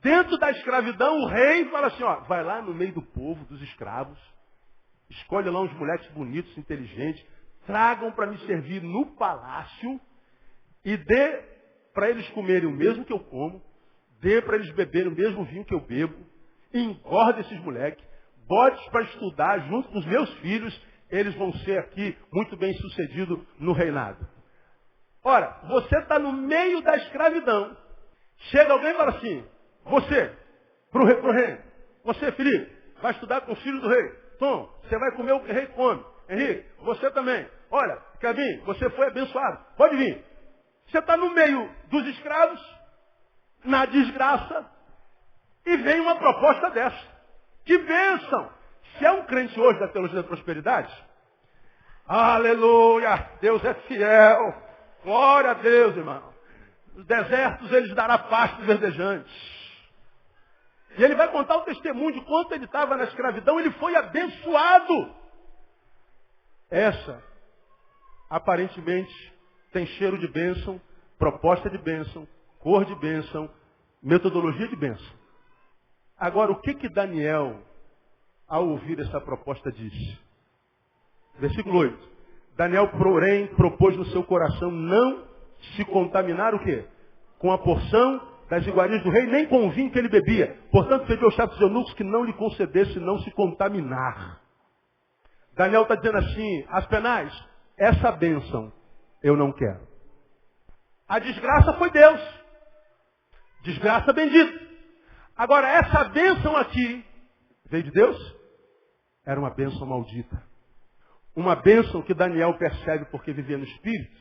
Speaker 1: Dentro da escravidão, o rei fala assim, ó, vai lá no meio do povo, dos escravos, escolhe lá uns moleques bonitos, inteligentes, tragam para me servir no palácio e dê para eles comerem o mesmo que eu como, dê para eles beberem o mesmo vinho que eu bebo, engorde esses moleques, bote para estudar junto com os meus filhos, eles vão ser aqui muito bem sucedidos no reinado. Ora, você está no meio da escravidão. Chega alguém e fala assim, você, pro rei, você, Felipe, vai estudar com os filhos do rei. Tom, você vai comer o que o rei come. Henrique, você também. Olha, Kevin, você foi abençoado. Pode vir. Você está no meio dos escravos, na desgraça, e vem uma proposta dessa. Que bênção! Se é um crente hoje da teologia da prosperidade, aleluia, Deus é fiel. Glória a Deus, irmão. Nos desertos ele dará pastos verdejantes. E ele vai contar o testemunho de quanto ele estava na escravidão, ele foi abençoado. Essa, aparentemente, tem cheiro de bênção, proposta de bênção, cor de bênção, metodologia de bênção. Agora, o que Daniel, ao ouvir essa proposta, disse? Versículo 8. Daniel, porém, propôs no seu coração não se contaminar o quê? Com a porção das iguarias do rei, nem com o vinho que ele bebia. Portanto, pediu ao chefe dos eunucos que não lhe concedesse não se contaminar. Daniel está dizendo assim, Aspenaz, essa bênção eu não quero. A desgraça foi Deus. Desgraça bendita. Agora, essa bênção aqui, veio de Deus? Era uma bênção maldita. Uma bênção que Daniel percebe porque vivia no Espírito,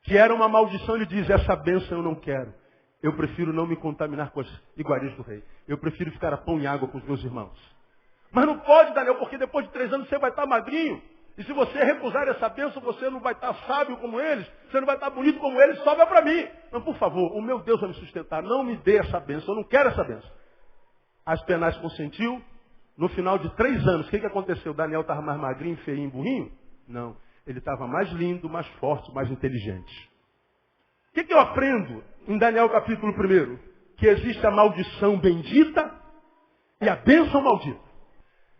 Speaker 1: que era uma maldição, ele diz, essa bênção eu não quero. Eu prefiro não me contaminar com as iguarias do rei. Eu prefiro ficar a pão e água com os meus irmãos. Mas não pode, Daniel, porque depois de 3 anos você vai estar magrinho. E se você recusar essa bênção, você não vai estar sábio como eles, você não vai estar bonito como eles, sobra para mim. Não, por favor, o meu Deus vai me sustentar. Não me dê essa bênção, eu não quero essa bênção. Aspenaz consentiu. No final de 3 anos, o que aconteceu? Daniel estava mais magrinho, feinho, burrinho? Não. Ele estava mais lindo, mais forte, mais inteligente. O que eu aprendo em Daniel capítulo 1? Que existe a maldição bendita e a bênção maldita.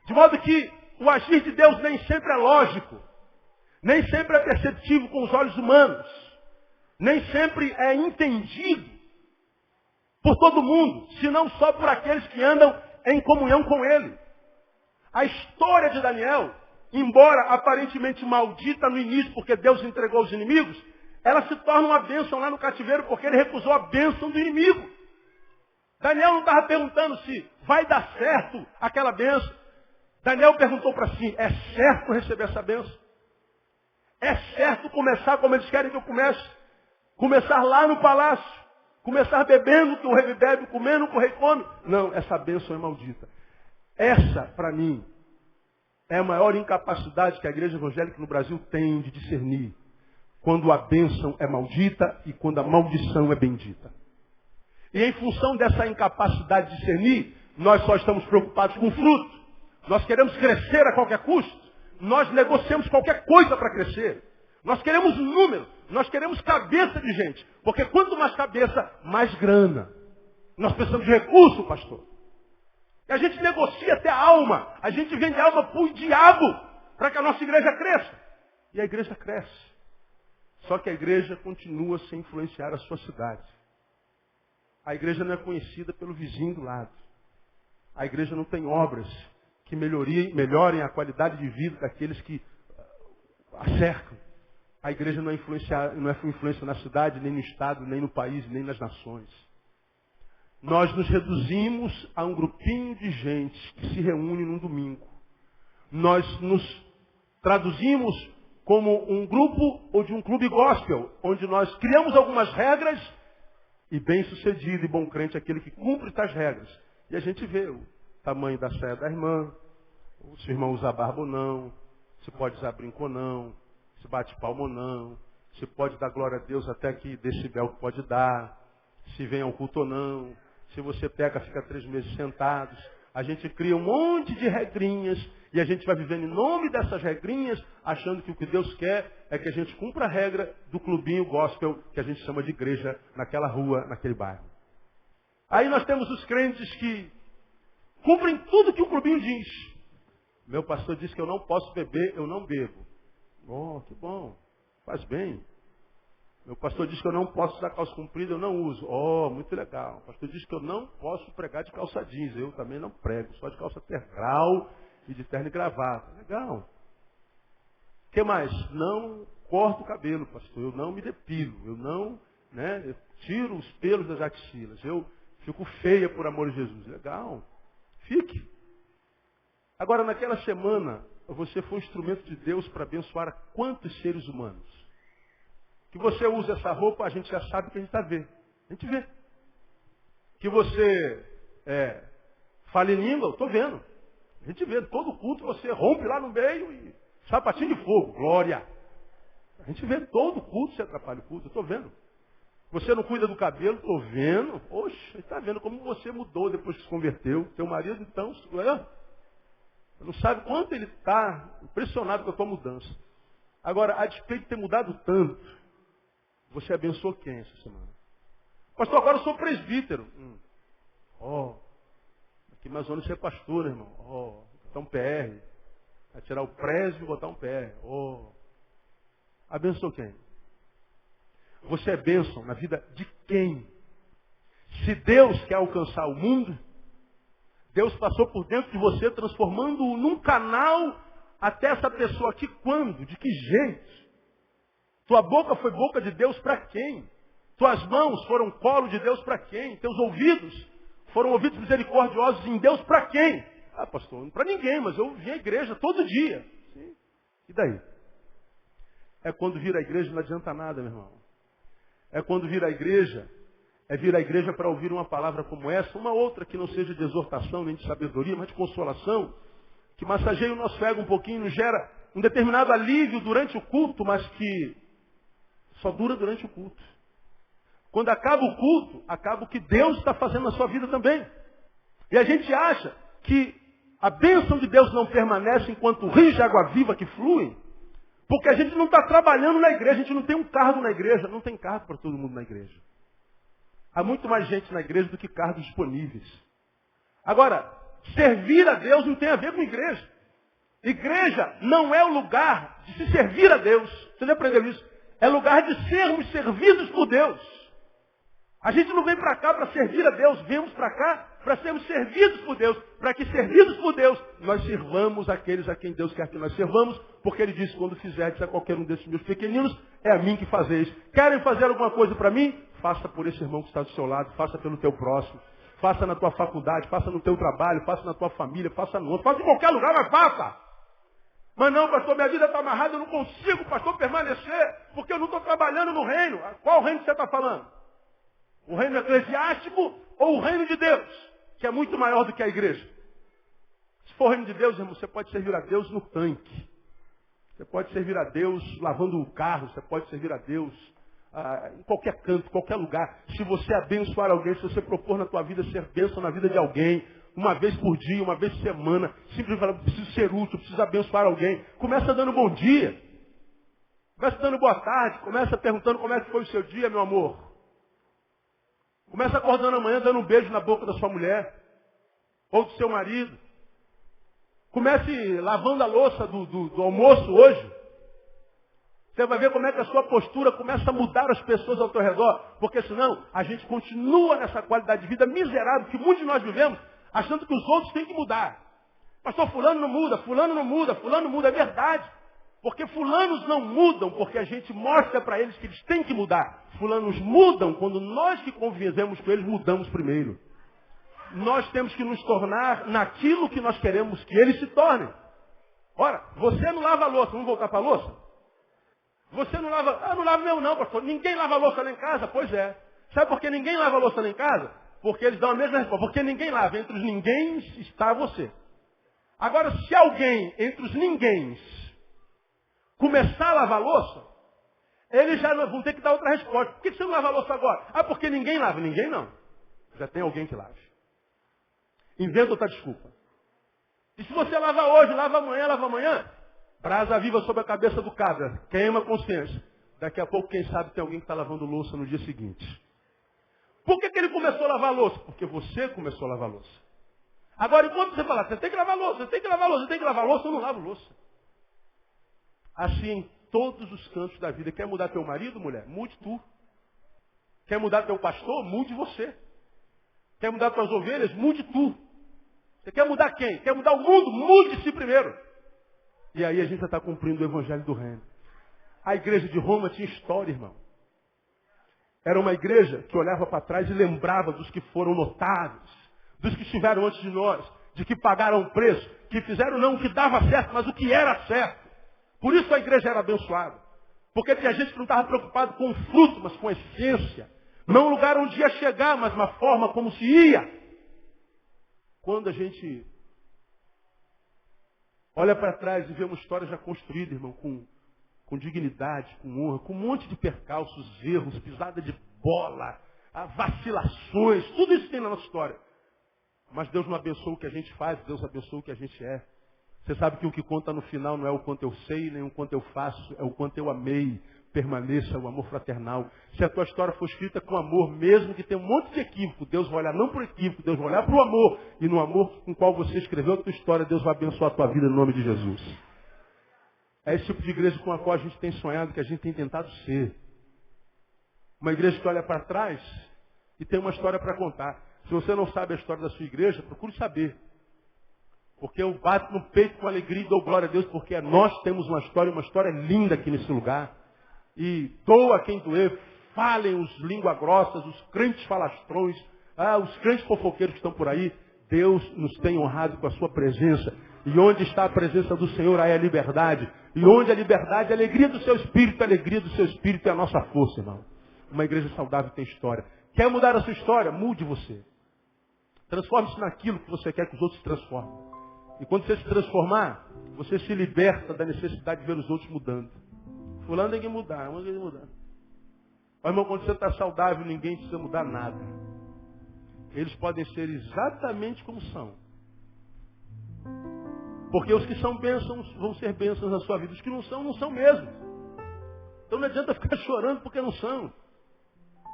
Speaker 1: De modo que o agir de Deus nem sempre é lógico, nem sempre é perceptível com os olhos humanos, nem sempre é entendido por todo mundo, senão só por aqueles que andam em comunhão com Ele. A história de Daniel, embora aparentemente maldita no início, porque Deus entregou aos inimigos, ela se torna uma bênção lá no cativeiro, porque ele recusou a bênção do inimigo. Daniel não estava perguntando se vai dar certo aquela bênção. Daniel perguntou para si, é certo receber essa bênção? É certo começar como eles querem que eu comece? Começar lá no palácio, Começar bebendo, que o rei bebe, comendo, que o rei come. Não, essa bênção é maldita. Essa, para mim, é a maior incapacidade que a igreja evangélica no Brasil tem de discernir. Quando a bênção é maldita e quando a maldição é bendita. E em função dessa incapacidade de discernir, nós só estamos preocupados com o fruto. Nós queremos crescer a qualquer custo. Nós negociamos qualquer coisa para crescer. Nós queremos número. Nós queremos cabeça de gente. Porque quanto mais cabeça, mais grana. Nós precisamos de recurso, pastor. E a gente negocia até a alma. A gente vende a alma para o diabo. Para que a nossa igreja cresça. E a igreja cresce. Só que a igreja continua sem influenciar a sua cidade. A igreja não é conhecida pelo vizinho do lado. A igreja não tem obras que melhorem a qualidade de vida daqueles que a cercam. A igreja não é influência na cidade, nem no estado, nem no país, nem nas nações. Nós nos reduzimos a um grupinho de gente que se reúne num domingo. Nós nos traduzimos como um grupo ou de um clube gospel, onde nós criamos algumas regras e bem-sucedido e bom crente é aquele que cumpre tais regras. E a gente vê o tamanho da saia da irmã, se o irmão usa barba ou não, se pode usar brinco ou não, se bate palma ou não, se pode dar glória a Deus até que decibel que pode dar, se vem ao culto ou não, se você peca, fica 3 meses sentados. A gente cria um monte de regrinhas e a gente vai vivendo em nome dessas regrinhas, achando que o que Deus quer é que a gente cumpra a regra do clubinho gospel que a gente chama de igreja naquela rua, naquele bairro. Aí nós temos os crentes que cumprem tudo que o clubinho diz. Meu pastor disse que eu não posso beber, eu não bebo. Oh, que bom, faz bem. Meu pastor diz que eu não posso usar calça comprida, eu não uso. Oh, muito legal. O pastor diz que eu não posso pregar de calça jeans, eu também não prego, só de calça tergal e de terno e gravata. Legal. O que mais? Não corto o cabelo, pastor, eu não me depilo, eu não, eu tiro os pelos das axilas, eu fico feia por amor de Jesus. Legal. Fique. Agora, naquela semana, você foi um instrumento de Deus para abençoar a quantos seres humanos? Que você usa essa roupa, a gente já sabe que a gente está vendo. A gente vê. Que você fala em língua, eu estou vendo. A gente vê. Todo culto você rompe lá no meio e sapatinho de fogo. Glória. A gente vê todo culto, você atrapalha o culto, eu estou vendo. Você não cuida do cabelo, estou vendo. Oxe, está vendo como você mudou depois que se converteu. Teu marido, então, não sabe quanto ele está impressionado com a tua mudança. Agora, a despeito de ter mudado tanto, você abençoou quem essa semana? Pastor, agora eu sou presbítero. Aqui mais ou menos você é pastor, né, irmão? Botar um PR. Vai tirar o presbítero e botar um PR. Abençoou quem? Você é bênção na vida de quem? Se Deus quer alcançar o mundo, Deus passou por dentro de você, transformando-o num canal até essa pessoa aqui. Quando? De que jeito? Tua boca foi boca de Deus para quem? Tuas mãos foram colo de Deus para quem? Teus ouvidos foram ouvidos misericordiosos em Deus para quem? Ah, pastor, para ninguém, mas eu vim à igreja todo dia. Sim. E daí? É quando vir à igreja não adianta nada, meu irmão. É quando vir à igreja, vir à igreja para ouvir uma palavra como essa, uma outra que não seja de exortação, nem de sabedoria, mas de consolação, que massageia o nosso ego um pouquinho, nos gera um determinado alívio durante o culto, mas que só dura durante o culto. Quando acaba o culto, acaba o que Deus está fazendo na sua vida também. E a gente acha que a bênção de Deus não permanece enquanto rios de água viva que fluem, porque a gente não está trabalhando na igreja, a gente não tem um cargo na igreja, não tem cargo para todo mundo na igreja. Há muito mais gente na igreja do que cargos disponíveis. Agora, servir a Deus não tem a ver com igreja. Igreja não é o lugar de se servir a Deus. Vocês aprenderam isso? É lugar de sermos servidos por Deus. A gente não vem para cá para servir a Deus, viemos para cá para sermos servidos por Deus. Para que, servidos por Deus, nós sirvamos aqueles a quem Deus quer que nós servamos, porque Ele disse, quando fizerdes a qualquer um desses meus pequeninos, é a mim que fazeis. Querem fazer alguma coisa para mim? Faça por esse irmão que está do seu lado, faça pelo teu próximo. Faça na tua faculdade, faça no teu trabalho, faça na tua família, faça no outro. Faça em qualquer lugar, mas faça. Mas não, pastor, minha vida está amarrada, eu não consigo, pastor, permanecer, porque eu não estou trabalhando no reino. Qual reino você está falando? O reino eclesiástico ou o reino de Deus, que é muito maior do que a igreja? Se for o reino de Deus, irmão, você pode servir a Deus no tanque. Você pode servir a Deus lavando o carro. Você pode servir a Deus em qualquer canto, qualquer lugar. Se você abençoar alguém, se você propor na tua vida ser bênção na vida de alguém, uma vez por dia, uma vez por semana, simplesmente falar, preciso ser útil, preciso abençoar alguém. Começa dando bom dia. Começa dando boa tarde. Começa perguntando como é que foi o seu dia, meu amor. Começa acordando amanhã dando um beijo na boca da sua mulher. Ou do seu marido. Comece lavando a louça do almoço hoje. Você vai ver como é que a sua postura começa a mudar as pessoas ao teu redor. Porque senão a gente continua nessa qualidade de vida miserável que muitos de nós vivemos, achando que os outros têm que mudar. Pastor, fulano não muda, fulano não muda, fulano muda. É verdade. Porque fulanos não mudam porque a gente mostra para eles que eles têm que mudar. Fulanos mudam quando nós que convivemos com eles mudamos primeiro. Nós temos que nos tornar naquilo que nós queremos que eles se tornem. Ora, você não lava a louça, vamos voltar para a louça? Você não lava, não lavo meu não, pastor. Ninguém lava a louça lá em casa? Pois é. Sabe por que ninguém lava a louça lá em casa? Porque eles dão a mesma resposta. Porque ninguém lava. Entre os ninguéms está você. Agora, se alguém entre os ninguéms começar a lavar a louça, eles já vão ter que dar outra resposta. Por que você não lava a louça agora? Porque ninguém lava. Ninguém não. Já tem alguém que lave. Inventa outra desculpa. E se você lava hoje, lava amanhã, brasa viva sobre a cabeça do cabra, queima a consciência. Daqui a pouco, quem sabe, tem alguém que está lavando louça no dia seguinte. Por que ele começou a lavar a louça? Porque você começou a lavar a louça. Agora, enquanto você fala, você tem que lavar a louça, você tem que lavar a louça, você tem que lavar a louça, eu não lavo louça. Assim em todos os cantos da vida. Quer mudar teu marido, mulher? Mude tu. Quer mudar teu pastor? Mude você. Quer mudar tuas ovelhas? Mude tu. Você quer mudar quem? Quer mudar o mundo? Mude-se primeiro. E aí a gente já está cumprindo o evangelho do reino. A igreja de Roma tinha história, irmão. Era uma igreja que olhava para trás e lembrava dos que foram notáveis, dos que estiveram antes de nós, de que pagaram o preço, que fizeram não o que dava certo, mas o que era certo. Por isso a igreja era abençoada. Porque tinha gente que não estava preocupado com o fruto, mas com a essência. Não o lugar onde ia chegar, mas uma forma como se ia. Quando a gente olha para trás e vê uma história já construída, irmão, com dignidade, com honra, com um monte de percalços, erros, pisada de bola, vacilações, tudo isso tem na nossa história. Mas Deus não abençoa o que a gente faz, Deus abençoa o que a gente é. Você sabe que o que conta no final não é o quanto eu sei, nem o quanto eu faço, é o quanto eu amei. Permaneça o amor fraternal. Se a tua história for escrita com amor, mesmo que tenha um monte de equívoco, Deus vai olhar não para o equívoco, Deus vai olhar para o amor. E no amor com o qual você escreveu a tua história, Deus vai abençoar a tua vida no nome de Jesus. É esse tipo de igreja com a qual a gente tem sonhado, que a gente tem tentado ser. Uma igreja que olha para trás e tem uma história para contar. Se você não sabe a história da sua igreja, procure saber. Porque eu bato no peito com alegria e dou glória a Deus, porque nós temos uma história linda aqui nesse lugar. E doa quem doer, falem os língua grossas, os crentes falastrões, os crentes fofoqueiros que estão por aí. Deus nos tem honrado com a sua presença. E onde está a presença do Senhor, aí é a liberdade. E onde a liberdade, a alegria do seu espírito, a alegria do seu espírito é a nossa força, irmão. Uma igreja saudável tem história. Quer mudar a sua história? Mude você. Transforme-se naquilo que você quer que os outros se transformem. E quando você se transformar, você se liberta da necessidade de ver os outros mudando. Fulano tem que mudar, tem que mudar. Mas, irmão, quando você está saudável, ninguém precisa mudar nada. Eles podem ser exatamente como são. Porque os que são bênçãos vão ser bênçãos na sua vida. Os que não são mesmo. Então não adianta ficar chorando porque não são.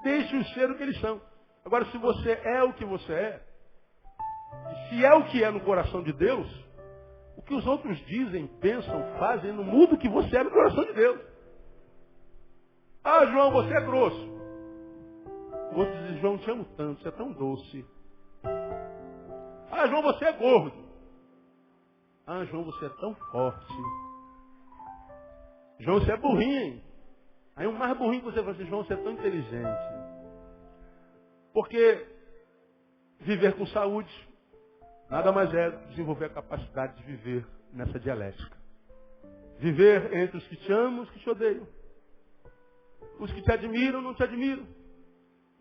Speaker 1: Deixe-os ser o que eles são. Agora, se você é o que você é, se é o que é no coração de Deus, o que os outros dizem, pensam, fazem, não muda o que você é no coração de Deus. João, você é grosso. O outro diz, João, te amo tanto, você é tão doce. João, você é gordo. João, você é tão forte. João, você é burrinho. Aí o mais burrinho que você fala assim, João, você é tão inteligente. Porque viver com saúde nada mais é desenvolver a capacidade de viver nessa dialética. Viver entre os que te amam e os que te odeiam. Os que te admiram, não te admiram.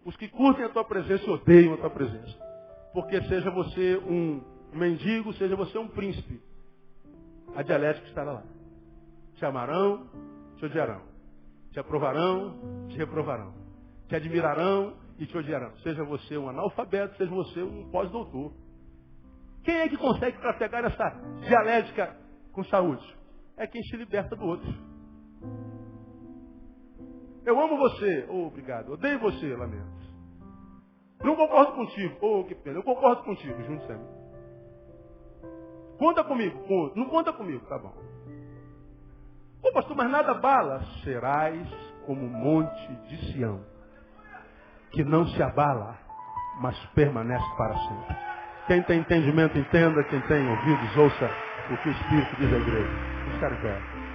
Speaker 1: Os que curtem a tua presença odeiam a tua presença. Porque seja você um mendigo, seja você um príncipe, a dialética estará lá. Te amarão, te odiarão. Te aprovarão, te reprovarão. Te admirarão e te odiarão. Seja você um analfabeto, seja você um pós-doutor. Quem é que consegue trafegar nessa dialética com saúde? É quem se liberta do outro. Eu amo você, obrigado. Odeio você, lamento. Não concordo contigo, que pena. Eu concordo contigo, junto sempre. Conta comigo, conta. Não conta comigo, tá bom. Pastor, mas nada bala. Serás como um monte de Sião, que não se abala, mas permanece para sempre. Quem tem entendimento, entenda. Quem tem ouvidos, ouça o que o Espírito diz à igreja. Vamos ficar em pé.